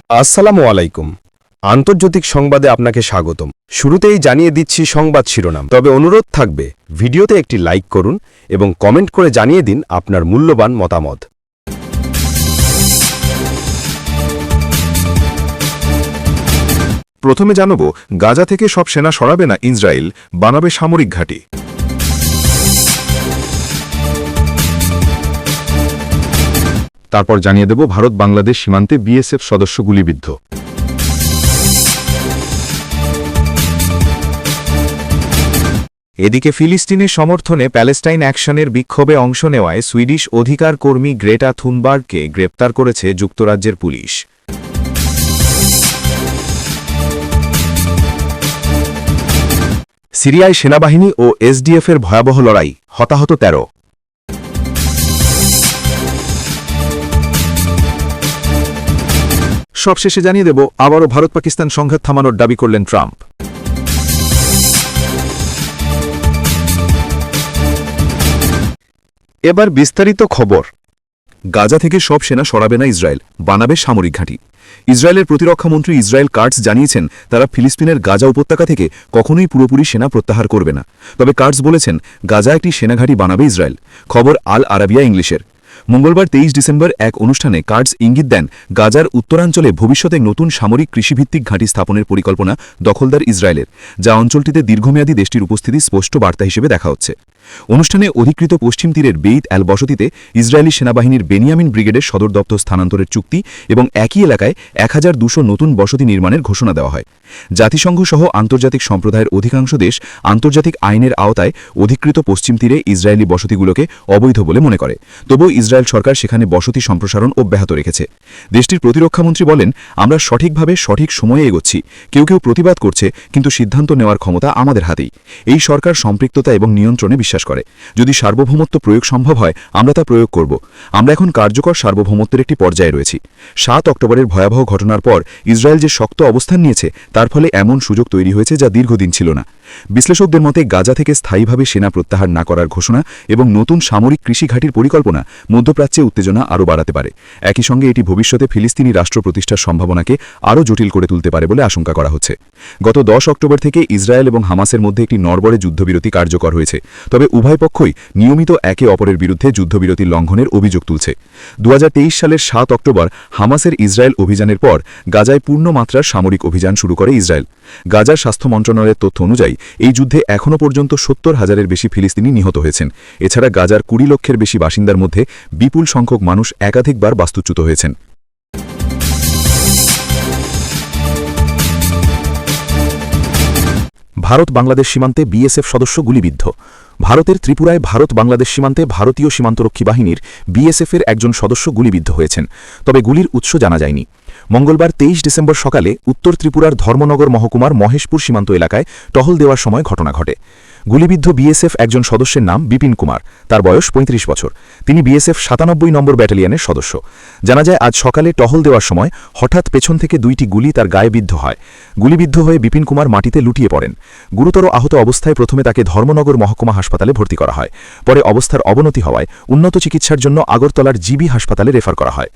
আসসালামু আলাইকুম। আন্তর্জাতিক সংবাদে আপনাকে স্বাগতম। শুরুতেই জানিয়ে দিচ্ছি সংবাদ শিরোনাম, তবে অনুরোধ থাকবে ভিডিওতে একটি লাইক করুন এবং কমেন্ট করে জানিয়ে দিন আপনার মূল্যবান মতামত। প্রথমে জানাব, গাজা থেকে সব সেনা সরাবে না ইসরায়েল, বানাবে সামরিক ঘাঁটি। তারপর জানিয়ে দেব ভারত বাংলাদেশ সীমান্তে বিএসএফ সদস্য গুলিবিদ্ধ। এদিকে ফিলিস্তিনের সমর্থনে প্যালেস্টাইন অ্যাকশনের বিক্ষোভে অংশ নেওয়ায় সুইডিশ অধিকার কর্মী গ্রেটা থুনবার্গকে গ্রেপ্তার করেছে যুক্তরাজ্যের পুলিশ। সিরিয়ায় সেনাবাহিনী ও এসডিএফের ভয়াবহ লড়াই, হতাহত ১৩। সবশেষে জানিয়ে দেব আবারও ভারত পাকিস্তান সংঘাত থামানোর দাবি করলেন ট্রাম্প। এবার বিস্তারিত খবর। গাজা থেকে সব সেনা সরাবে না ইসরায়েল, বানাবে সামরিক ঘাঁটি। ইসরায়েলের প্রতিরক্ষামন্ত্রী ইসরায়েল কার্টস জানিয়েছেন তারা ফিলিস্তিনের গাজা উপত্যকা থেকে কখনোই পুরোপুরি সেনা প্রত্যাহার করবে না। তবে কার্টস বলেছেন গাজা একটি সেনাঘাঁটি বানাবে ইসরায়েল। খবর আল আরাবিয়া ইংলিশের। মঙ্গলবার ২৩ ডিসেম্বর এক অনুষ্ঠানে কার্টস ইঙ্গিত দেন গাজার উত্তরাঞ্চলে ভবিষ্যতে নতুন সামরিক কৃষিভিত্তিক ঘাঁটি স্থাপনের পরিকল্পনা দখলদার ইসরায়েলের, যা অঞ্চলটিতে দীর্ঘমেয়াদী দেশটির উপস্থিতি স্পষ্ট বার্তা হিসেবে দেখা হচ্ছে। অনুষ্ঠানে অধিকৃত পশ্চিম তীরের বেইত অ্যাল বসতিতে ইসরায়েলি সেনাবাহিনীর বেনিয়ামিন ব্রিগেডের সদর দপ্তর স্থানান্তরের চুক্তি এবং একই এলাকায় ১,২০০ নতুন বসতি নির্মাণের ঘোষণা দেওয়া হয়। জাতিসংঘ সহ আন্তর্জাতিক সম্প্রদায়ের অধিকাংশ দেশ আন্তর্জাতিক আইনের আওতায় অধিকৃত পশ্চিম তীরে ইসরায়েলি বসতিগুলোকে অবৈধ বলে মনে করে। তবুও ইসরায়েল সরকার সেখানে বসতি সম্প্রসারণ অব্যাহত রেখেছে। দেশটির প্রতিরক্ষামন্ত্রী বলেন, আমরা সঠিকভাবে সঠিক সময়ে এগোচ্ছি। কেউ কেউ প্রতিবাদ করছে, কিন্তু সিদ্ধান্ত নেওয়ার ক্ষমতা আমাদের হাতেই। এই সরকার সম্পৃক্ততা এবং নিয়ন্ত্রণে বিশ্বাস করে। যদি সার্বভৌমত্ব প্রয়োগ সম্ভব হয় আমরা তা প্রয়োগ করব। আমরা এখন কার্যকর সার্বভৌমত্বের একটি পর্যায়ে রয়েছি। ৭ অক্টোবরের ভয়াবহ ঘটনার পর ইসরায়েল যে শক্ত অবস্থান নিয়েছে তার ফলে এমন সুযোগ তৈরি হয়েছে যা দীর্ঘদিন ছিল না। বিশ্লেষকদের মতে গাজা থেকে স্থায়ীভাবে সেনা প্রত্যাহার না করার ঘোষণা এবং নতুন সামরিক কৃষি ঘাঁটির পরিকল্পনা মধ্যপ্রাচ্যে উত্তেজনা আরও বাড়াতে পারে। একই সঙ্গে এটি ভবিষ্যতে ফিলিস্তিনি রাষ্ট্র প্রতিষ্ঠার সম্ভাবনাকে আরও জটিল করে তুলতে পারে বলে আশঙ্কা করা হচ্ছে। গত ১০ অক্টোবর থেকে ইসরায়েল এবং হামাসের মধ্যে একটি নড়বড়ে যুদ্ধবিরতি কার্যকর হয়েছে। তবে উভয় পক্ষই নিয়মিত একে অপরের বিরুদ্ধে যুদ্ধবিরতি লঙ্ঘনের অভিযোগ তুলছে। ২০২৩ সালের ৭ অক্টোবর হামাসের ইসরায়েল অভিযানের পর গাজায় পূর্ণমাত্রার সামরিক অভিযান শুরু করে ইসরায়েল। গাজার স্বাস্থ্য মন্ত্রণালয়ের তথ্য অনুযায়ী এই যুদ্ধে এখনও পর্যন্ত ৭০,০০০-এর বেশি ফিলিস্তিনি নিহত হয়েছেন। এছাড়া গাজার ২০ লক্ষের বেশি বাসিন্দার মধ্যে বিপুল সংখ্যক মানুষ একাধিকবার বাস্তুচ্যুত হয়েছেন। ভারত বাংলাদেশ সীমান্তে বিএসএফ সদস্য গুলিবিদ্ধ। ভারতের ত্রিপুরায় ভারত বাংলাদেশ সীমান্তে ভারতীয় সীমান্তরক্ষী বাহিনীর বিএসএফের একজন সদস্য গুলিবিদ্ধ হয়েছেন, তবে গুলির উৎস জানা যায়নি। মঙ্গলবার ২৩ ডিসেম্বর সকালে উত্তর ত্রিপুরার ধর্মনগর মহকুমার মহেশপুর সীমান্ত এলাকায় টহল দেওয়ার সময় ঘটনা ঘটে। গুলিবিদ্ধ বিএসএফ একজন সদস্যের নাম বিপিন কুমার, তার বয়স ৩৫ বছর। তিনি বিএসএফ ৯৭ নম্বর ব্যাটালিয়নের সদস্য। জানা যায় আজ সকালে টহল দেওয়ার সময় হঠাৎ পেছন থেকে ২টি গুলি তার গায়ে বিদ্ধ হয়। গুলিবিদ্ধ হয়ে বিপিন কুমার মাটিতে লুটিয়ে পড়েন। গুরুতর আহত অবস্থায় প্রথমে তাকে ধর্মনগর মহকুমা হাসপাতালে ভর্তি করা হয়। পরে অবস্থার অবনতি হওয়ায় উন্নত চিকিৎসার জন্য আগরতলার জিবি হাসপাতালে রেফার করা হয়।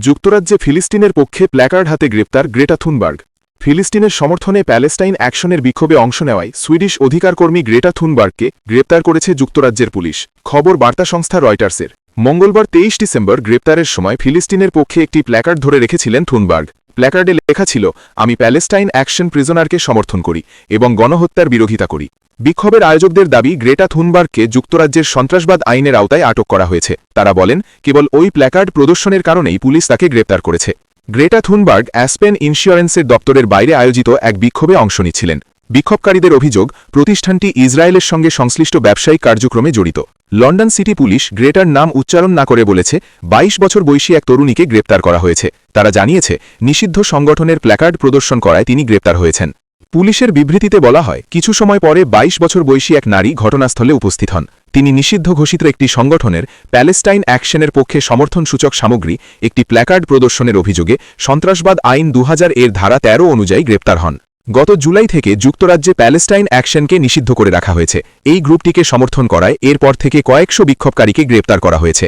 যুক্তরাজ্যে ফিলিস্তিনের পক্ষে প্ল্যাকার্ড হাতে গ্রেপ্তার গ্রেটা থুনবার্গ। ফিলিস্তিনের সমর্থনে প্যালেস্টাইন অ্যাকশনের বিক্ষোভে অংশ নেওয়ায় সুইডিশ অধিকারকর্মী গ্রেটা থুনবার্গকে গ্রেপ্তার করেছে যুক্তরাজ্যের পুলিশ। খবর বার্তা সংস্থা রয়টার্সের। মঙ্গলবার ২৩ ডিসেম্বর গ্রেপ্তারের সময় ফিলিস্তিনের পক্ষে একটি প্ল্যাকার্ড ধরে রেখেছিলেন থুনবার্গ। প্ল্যাকার্ডে লেখা ছিল, আমি প্যালেস্টাইন অ্যাকশন প্রিজনারকে সমর্থন করি এবং গণহত্যার বিরোধিতা করি। বিক্ষোভের আয়োজকদের দাবি গ্রেটা থুনবার্গকে যুক্তরাজ্যের সন্ত্রাসবাদ আইনের আওতায় আটক করা হয়েছে। তারা বলেন কেবল ওই প্ল্যাকার্ড প্রদর্শনের কারণেই পুলিশ তাকে গ্রেপ্তার করেছে। গ্রেটা থুনবার্গ অ্যাসপেন ইন্স্যুরেন্সের দপ্তরের বাইরে আয়োজিত এক বিক্ষোভে অংশ নিচ্ছিলেন। বিক্ষোভকারীদের অভিযোগ প্রতিষ্ঠানটি ইসরায়েলের সঙ্গে সংশ্লিষ্ট ব্যবসায়িক কার্যক্রমে জড়িত। লন্ডন সিটি পুলিশ গ্রেটার নাম উচ্চারণ না করে বলেছে ২২ বছর বয়সী এক তরুণীকে গ্রেপ্তার করা হয়েছে। তারা জানিয়েছে নিষিদ্ধ সংগঠনের প্ল্যাকার্ড প্রদর্শন করায় তিনি গ্রেপ্তার হয়েছেন। পুলিশের বিবৃতিতে বলা হয়, কিছু সময় পরে ২২ বছর বয়সী এক নারী ঘটনাস্থলে উপস্থিত হন। তিনি নিষিদ্ধ ঘোষিত একটি সংগঠনের প্যালেস্টাইন অ্যাকশনের পক্ষে সমর্থনসূচক সামগ্রী একটি প্ল্যাকার্ড প্রদর্শনের অভিযোগে সন্ত্রাসবাদ আইন ২০০০ এর ধারা ১৩ অনুযায়ী গ্রেপ্তার হন। গত জুলাই থেকে যুক্তরাজ্যে প্যালেস্টাইন অ্যাকশনকে নিষিদ্ধ করে রাখা হয়েছে। এই গ্রুপটিকে সমর্থন করায় এরপর থেকে কয়েকশো বিক্ষোভকারীকে গ্রেপ্তার করা হয়েছে।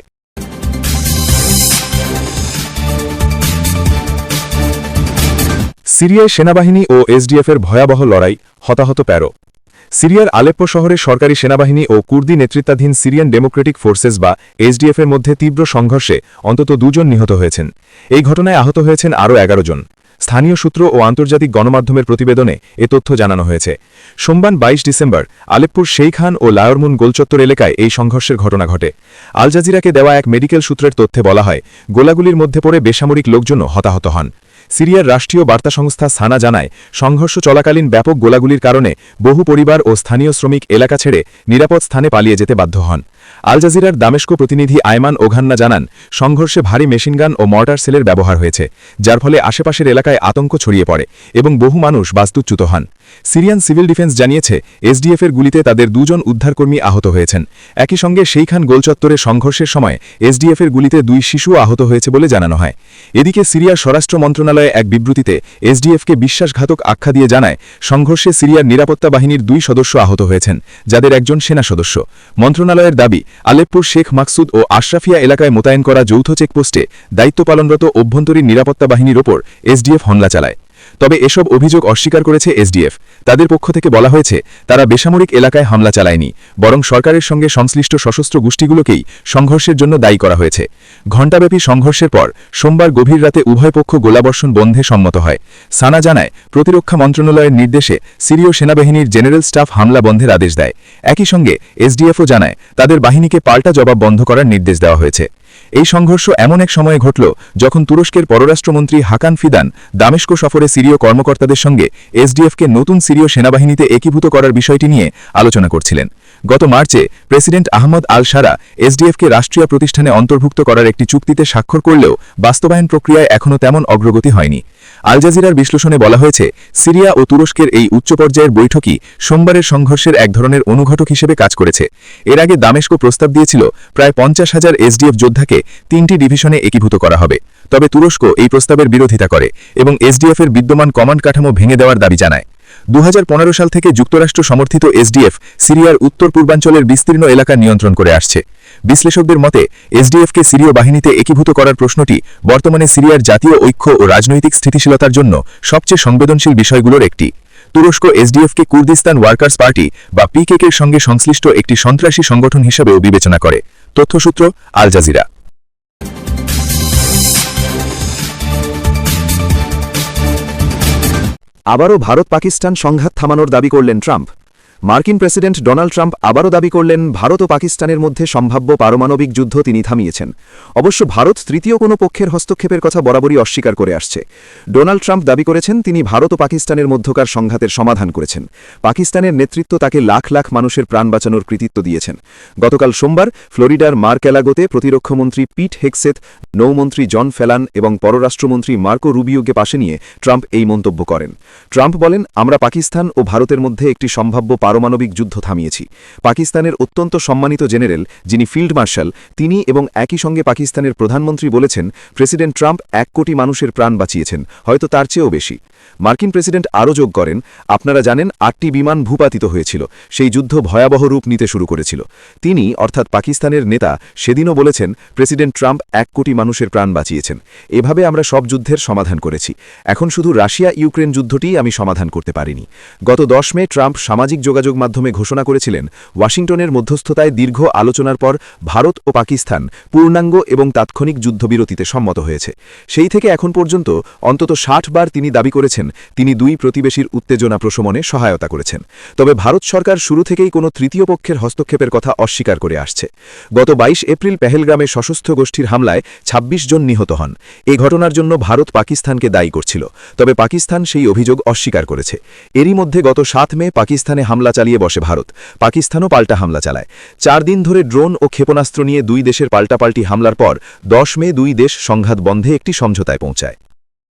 সিরিয়ায় সেনাবাহিনী ও এসডিএফের ভয়াবহ লড়াই, হতাহত ১৩। সিরিয়ার আলেপ্পো শহরে সরকারি সেনাবাহিনী ও কুর্দি নেতৃত্বাধীন সিরিয়ান ডেমোক্রেটিক ফোর্সেস বা এসডিএফের মধ্যে তীব্র সংঘর্ষে অন্তত ২ জন নিহত হয়েছেন। এই ঘটনায় আহত হয়েছেন আরও ১১ জন। স্থানীয় সূত্র ও আন্তর্জাতিক গণমাধ্যমের প্রতিবেদনে এ তথ্য জানানো হয়েছে। সোমবার ২২ ডিসেম্বর আলেপ্পোর শেইখান ও লায়রমুন গোলচত্বর এলাকায় এই সংঘর্ষের ঘটনা ঘটে। আল জাজিরাকে দেওয়া এক মেডিকেল সূত্রের তথ্যে বলা হয়, গোলাগুলির মধ্যে পড়ে বেসামরিক লোকজনও হতাহত হন। সিরিয়ার রাষ্ট্রীয় বার্তা সংস্থা সানা জানায়, সংঘর্ষ চলাকালীন ব্যাপক গোলাগুলির কারণে বহু পরিবার ও স্থানীয় শ্রমিক এলাকা ছেড়ে নিরাপদ স্থানে পালিয়ে যেতে বাধ্য হন। আল জাজিরার দামেস্ক প্রতিনিধি আয়মান ওঘান্না জানান, সংঘর্ষে ভারী মেশিনগান ও মর্টার সেলের ব্যবহার হয়েছে, যার ফলে আশেপাশের এলাকায় আতঙ্ক ছড়িয়ে পড়ে এবং বহু মানুষ বাস্তুচ্যুত হন। সিরিয়ান সিভিল ডিফেন্স জানিয়েছে, এসডিএফের গুলিতে তাদের ২ জন উদ্ধারকর্মী আহত হয়েছেন। একই সঙ্গে শেইখান গোলচত্বরে সংঘর্ষের সময় এসডিএফের গুলিতে ২ শিশুও আহত হয়েছে বলে জানানো হয়। এদিকে সিরিয়ার স্বরাষ্ট্র মন্ত্রণালয়ে এক বিবৃতিতে এসডিএফকে বিশ্বাসঘাতক আখ্যা দিয়ে জানায়, সংঘর্ষে সিরিয়ার নিরাপত্তা বাহিনীর ২ সদস্য আহত হয়েছেন, যাদের একজন সেনা সদস্য। মন্ত্রণালয়ের দাবি, আলেপ্পোর শেখ মাকসুদ ও আশরাফিয়া এলাকায় মোতায়েন করা যৌথ চেকপোস্টে দায়িত্ব পালনরত অভ্যন্তরীণ নিরাপত্তা বাহিনীর ওপর এসডিএফ হামলা চালায়। তবে এসব অভিযোগ অস্বীকার করেছে এসডিএফ। তাদের পক্ষ থেকে বলা হয়েছে, তারা বেসামরিক এলাকায় হামলা চালায়নি, বরং সরকারের সঙ্গে সংশ্লিষ্ট সশস্ত্র গোষ্ঠীগুলোকেই সংঘর্ষের জন্য দায়ী করা হয়েছে। ঘণ্টাব্যাপী সংঘর্ষের পর সোমবার গভীর রাতে উভয় পক্ষ গোলাবর্ষণ বন্ধে সম্মত হয়। সানা জানায়, প্রতিরক্ষা মন্ত্রণালয়ের নির্দেশে সিরীয় সেনাবাহিনীর জেনারেল স্টাফ হামলা বন্ধের আদেশ দেয়। একই সঙ্গে এসডিএফও জানায়, তাদের বাহিনীকে পাল্টা জবাব বন্ধ করার নির্দেশ দেওয়া হয়েছে। এই সংঘর্ষ এমন এক সময়ে ঘটল যখন তুরস্কের পররাষ্ট্রমন্ত্রী হাকান ফিদান দামেস্ক সফরে সিরীয় কর্মকর্তাদের সঙ্গে এসডিএফকে নতুন সিরীয় সেনাবাহিনীতে একীভূত করার বিষয়টি নিয়ে আলোচনা করছিলেন। গত মার্চে প্রেসিডেন্ট আহমদ আল শারা এসডিএফকে রাষ্ট্রীয় প্রতিষ্ঠানে অন্তর্ভুক্ত করার একটি চুক্তিতে স্বাক্ষর করলেও বাস্তবায়ন প্রক্রিয়ায় এখনও তেমন অগ্রগতি হয়নি। আল জাজিরার বিশ্লেষণে বলা হয়েছে, সিরিয়া ও তুরস্কের এই উচ্চ পর্যায়ের বৈঠকই সোমবারের সংঘর্ষের এক ধরনের অনুঘটক হিসেবে কাজ করেছে। এর আগে দামেস্ক প্রস্তাব দিয়েছিল প্রায় ৫০,০০০ এসডিএফ যোদ্ধাকে ৩টি ডিভিশনে একীভূত করা হবে। তবে তুরস্ক এই প্রস্তাবের বিরোধিতা করে এবং এসডিএফের বিদ্যমান কমান্ড কাঠামো ভেঙে দেওয়ার দাবি জানায়। ২০১৫ সাল থেকে যুক্তরাষ্ট্র সমর্থিত এসডিএফ সিরিয়ার উত্তর পূর্বাঞ্চলের বিস্তীর্ণ এলাকা নিয়ন্ত্রণ করে আসছে। বিশ্লেষকদের মতে, এসডিএফকে সিরীয় বাহিনীতে একীভূত করার প্রশ্নটি বর্তমানে সিরিয়ার জাতীয় ঐক্য ও রাজনৈতিক স্থিতিশীলতার জন্য সবচেয়ে সংবেদনশীল বিষয়গুলোর একটি। তুরস্ক এসডিএফকে কুর্দিস্তান ওয়ার্কার্স পার্টি বা পিকেকের সঙ্গে সংশ্লিষ্ট একটি সন্ত্রাসী সংগঠন হিসেবেও বিবেচনা করে। তথ্যসূত্র আল জাজিরা। আবারও ভারত পাকিস্তান সংঘাত থামানোর দাবি করলেন ট্রাম্প। মার্কিন প্রেসিডেন্ট ডোনাল্ড ট্রাম্প আবারও দাবি করলেন, ভারত ও পাকিস্তানের মধ্যে সম্ভাব্য পারমাণবিক যুদ্ধ তিনি থামিয়েছেন। অবশ্য ভারত তৃতীয় কোনো পক্ষের হস্তক্ষেপের কথা বরাবরই অস্বীকার করে আসছে। ডোনাল্ড ট্রাম্প দাবি করেছেন, তিনি ভারত ও পাকিস্তানের মধ্যকার সংঘাতের সমাধান করেছেন। পাকিস্তানের নেতৃত্ব তাকে লাখ লাখ মানুষের প্রাণ বাঁচানোর কৃতিত্ব দিয়েছেন। গতকাল সোমবার ফ্লোরিডার মার-ক্যালাগোতে প্রতিরক্ষামন্ত্রী পিট হেগসেথ, নৌমন্ত্রী জন ফেলান এবং পররাষ্ট্রমন্ত্রী মার্কো রুবিওকে পাশে নিয়ে ট্রাম্প এই মন্তব্য করেন। ট্রাম্প বলেন, আমরা পাকিস্তান ও ভারতের মধ্যে একটি সম্ভাব্য পারমাণবিক যুদ্ধ থামিয়েছি। পাকিস্তানের অত্যন্ত সম্মানিত জেনারেল, যিনি ফিল্ড মার্শাল, তিনি এবং একই সঙ্গে পাকিস্তানের প্রধানমন্ত্রী বলেছেন, প্রেসিডেন্ট ট্রাম্প ১ কোটি মানুষের প্রাণ বাঁচিয়েছেন, হয়তো তার চেয়েও বেশি। মার্কিন প্রেসিডেন্ট আরও যোগ করেন, আপনারা জানেন ৮টি বিমান ভূপাতিত হয়েছিল, সেই যুদ্ধ ভয়াবহ রূপ নিতে শুরু করেছিল। তিনি অর্থাৎ পাকিস্তানের নেতা সেদিনও বলেছেন, প্রেসিডেন্ট ট্রাম্প ১ কোটি মানুষের প্রাণ বাঁচিয়েছেন। এভাবে আমরা সব যুদ্ধের সমাধান করেছি। এখন শুধু রাশিয়া ইউক্রেন যুদ্ধটিই আমি সমাধান করতে পারিনি। গত ১০ মে ট্রাম্প সামাজিক যোগাযোগ মাধ্যমে ঘোষণা করেছিলেন, ওয়াশিংটনের মধ্যস্থতায় দীর্ঘ আলোচনার পর ভারত ও পাকিস্তান পূর্ণাঙ্গ এবং তাৎক্ষণিক যুদ্ধবিরতিতে সম্মত হয়েছে। সেই থেকে এখন পর্যন্ত অন্তত ৬০ বার তিনি দাবি করেছেন, তিনি দুই প্রতিবেশীর উত্তেজনা প্রশমনে সহায়তা করেছেন। তবে ভারত সরকার শুরু থেকেই কোনো তৃতীয় পক্ষের হস্তক্ষেপের কথা অস্বীকার করে আসছে। গত ২২ এপ্রিল পেহেলগ্রামে সশস্ত্র গোষ্ঠীর হামলায় ২৬ জন নিহত হন। এই ঘটনার জন্য ভারত পাকিস্তানকে দায়ী করছিল, তবে পাকিস্তান সেই অভিযোগ অস্বীকার করেছে। এরই মধ্যে গত ৭ মে পাকিস্তানে হামলা চালিয়ে বসে ভারত। পাকিস্তানও পাল্টা হামলা চালায়। ৪ দিন ধরে ড্রোন ও ক্ষেপণাস্ত্র নিয়ে দুই দেশের পাল্টাপাল্টি হামলার পর ১০ মে দুই দেশ সংঘাত বন্ধে একটি সমঝোতায় পৌঁছায়।